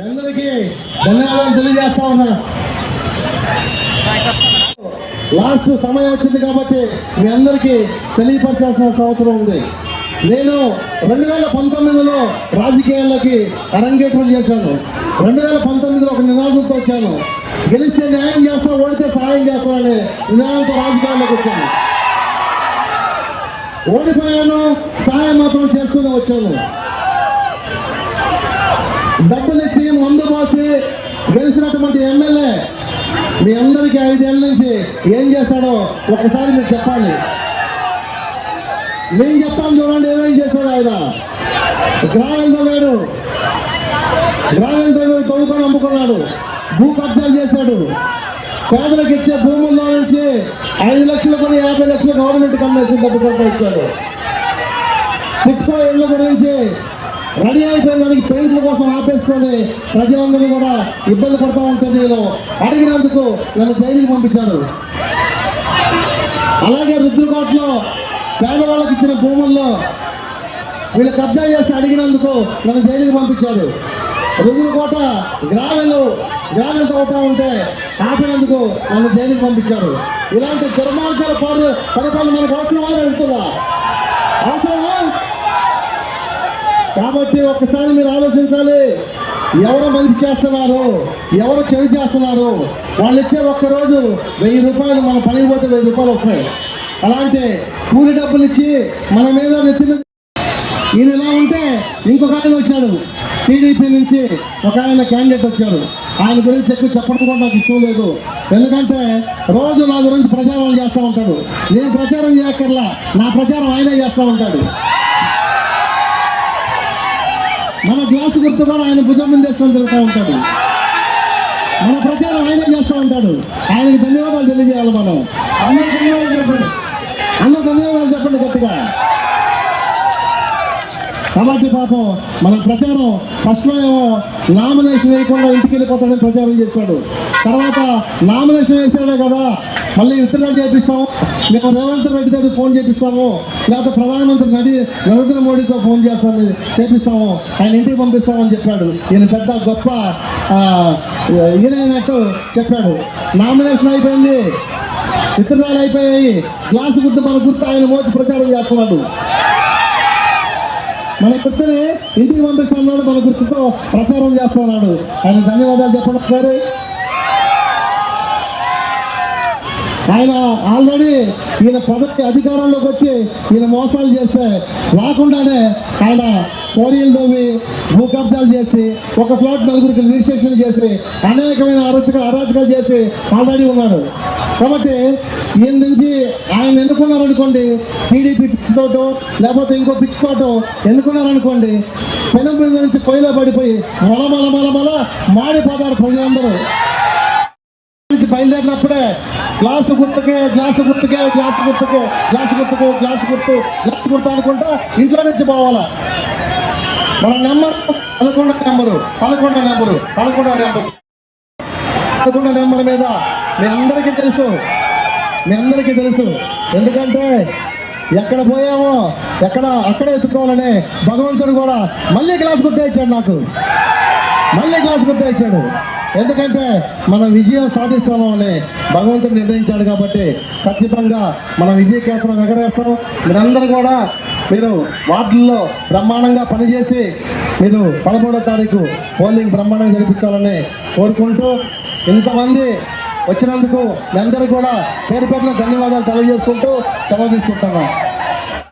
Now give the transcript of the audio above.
అందరికీ ధన్యవాదాలు తెలియజేస్తా ఉన్నా. లాస్ట్ సమయం వచ్చింది కాబట్టి మీ అందరికీ తెలియపరచాల్సిన అవసరం ఉంది. నేను 2019లో రాజకీయాల్లోకి అరంగేట్రం చేశాను. 2019లో ఒక నినాదంతో వచ్చాను, గెలిస్తే న్యాయం చేస్తా, ఓడితే సహాయం చేస్తానని నినాదంతో రాజకీయాల్లోకి వచ్చాను. ఓడిపోయాను, సహాయం మాత్రం చేస్తూనే వచ్చాను. డబ్బులు ఇచ్చి మందు పోసి గెలిచినటువంటి ఎమ్మెల్యే మీ అందరికీ 5 ఏళ్ళ నుంచి ఏం చేశాడో ఒకసారి మీరు చెప్పాలి. నేను చెప్తాను చూడండి ఏమేం చేశాడు. ఆయన గ్రావెల్ తవ్వుకొని అమ్ముకున్నాడు, భూ కబ్జాలు చేశాడు. పేదలకు ఇచ్చే భూముల్లో నుంచి 5 లక్షలు కొని 50 లక్షలు గవర్నమెంట్ కమ్మేసి డబ్బు సంపాదించాడు. టిట్కో ఇళ్ళ గురించి రెడీ అయిపోయిన దానికి పెయింట్ల కోసం ఆపేసుకొని ప్రజలందరూ కూడా ఇబ్బంది పడతా ఉంటే నేను అడిగినందుకు నన్ను జైలుకి పంపించారు. అలాగే రుద్రకోటలో పేదవాళ్ళకి ఇచ్చిన భూముల్లో వీళ్ళు కబ్జా చేసి అడిగినందుకు నన్ను జైలుకి పంపించారు. రుద్రకోట గ్రావెల్ తవ్వుతా ఉంటే ఆపినందుకు నన్ను జైలుకి పంపించారు. ఇలాంటి దుర్మార్గాల పరిపాలన మనకు అవసరమా వెళ్తుందా? అవసరమా? కాబట్టి ఒక్కసారి మీరు ఆలోచించాలి. ఎవరు మంచి చేస్తున్నారు, ఎవరు చెవి చేస్తున్నారు. వాళ్ళు ఇచ్చే ఒక్కరోజు 1000 రూపాయలు, మన పనికి పోతే 1000 రూపాయలు వస్తాయి. అలాంటి కూలి డబ్బులు ఇచ్చి మన మీద నెత్తిన ఈయన ఇలా ఉంటే ఇంకొక ఆయన వచ్చాడు, టీడీపీ నుంచి ఒక ఆయన క్యాండిడేట్ వచ్చారు. ఆయన గురించి చెప్పడం కూడా నాకు ఇష్టం లేదు. ఎందుకంటే రోజు నా గురించి ప్రచారం చేస్తూ ఉంటాడు. నేను ప్రచారం చేయక్కర్లా, నా ప్రచారం ఆయనే చేస్తూ ఉంటాడు. మన గ్లాసు గుర్తు కూడా ఆయన భుజం మీద వేసుకొని తిరుగుతూ ఉంటాడు. మన ప్రచారం ఆయనే చేస్తూ ఉంటాడు. ఆయనకి ధన్యవాదాలు తెలియజేయాలి. మనం అందరూ ధన్యవాదాలు చెప్పండి గట్టిగా. కాబట్టి పాపం మన ప్రచారం ఫస్ట్లో ఏమో నామినేషన్ వేయకుండా ఇంటికి వెళ్ళిపోతాడని ప్రచారం చేశాడు. తర్వాత నామినేషన్ వేసాడే కదా మళ్ళీ విత్డ్రా చేపిస్తాము, మేము రేవంత్ రెడ్డి గారికి ఫోన్ చేపిస్తాము, లేకపోతే ప్రధానమంత్రి నరేంద్ర మోడీతో ఫోన్ చేపిస్తాము, ఆయన ఇంటికి పంపిస్తామని చెప్పాడు. ఈయన పెద్ద గొప్ప ఈయనట్టు చెప్పాడు. నామినేషన్ అయిపోయింది, విత్డ్రాలు అయిపోయాయి, గ్లాసు గుర్తు మన గుర్తు ఆయన మోసి ప్రచారం చేస్తున్నాడు. మన గుర్తుని ఇంటికి పంపిస్తున్నాడు, మన గుర్తుతో ప్రచారం చేస్తున్నాడు. ఆయన ధన్యవాదాలు చెప్పండి ఒకసారి. ఆయన ఆల్రెడీ ఈయన పదవి అధికారంలోకి వచ్చి ఈయన మోసాలు చేస్తే రాకుండానే ఆయన కోరియలు తవ్వి భూ కబ్జాలు చేసి ఒక ప్లాట్ 4గురికి రిజిస్ట్రేషన్ చేసి అనేకమైన అరాచకాలు చేసి ఆల్రెడీ ఉన్నాడు. కాబట్టి ఈయన నుంచి ఆయన ఎన్నుకున్నారనుకోండి, టీడీపీ పిక్స్ తోటో లేకపోతే ఇంకో పిక్స్ తోటో ఎన్నుకున్నారనుకోండి, పెనం మీద నుంచి పొయ్యిలో పడిపోయి మల మాడిపోతారు ప్రజలందరూ. బయలుదేరినప్పుడే గ్లాసు గుర్తుకే అనుకుంటా ఇంట్లో నుంచి పోవాలా. మన నెంబర్ 11 నెంబర్ మీద మీ అందరికీ తెలుసు. ఎందుకంటే ఎక్కడ పోయామో అక్కడే ఎత్తుకోవాలని భగవంతుడు కూడా మళ్ళీ గ్లాస్ గుర్తు ఇచ్చాడు. ఎందుకంటే మనం విజయం సాధిస్తామని భగవంతుడు నిర్ణయించాడు. కాబట్టి ఖచ్చితంగా మనం విజయకేతనం ఎగరేస్తాం. మీరందరూ కూడా మీరు వార్డుల్లో బ్రహ్మాండంగా పనిచేసి మీరు 13వ తారీఖు పోలింగ్ బ్రహ్మాండంగా జరిపించాలని కోరుకుంటూ, ఇంతమంది వచ్చినందుకు మీ అందరూ కూడా పేరు పేరున ధన్యవాదాలు తెలియజేసుకుంటూ సెలవు తీసుకుంటున్నాం.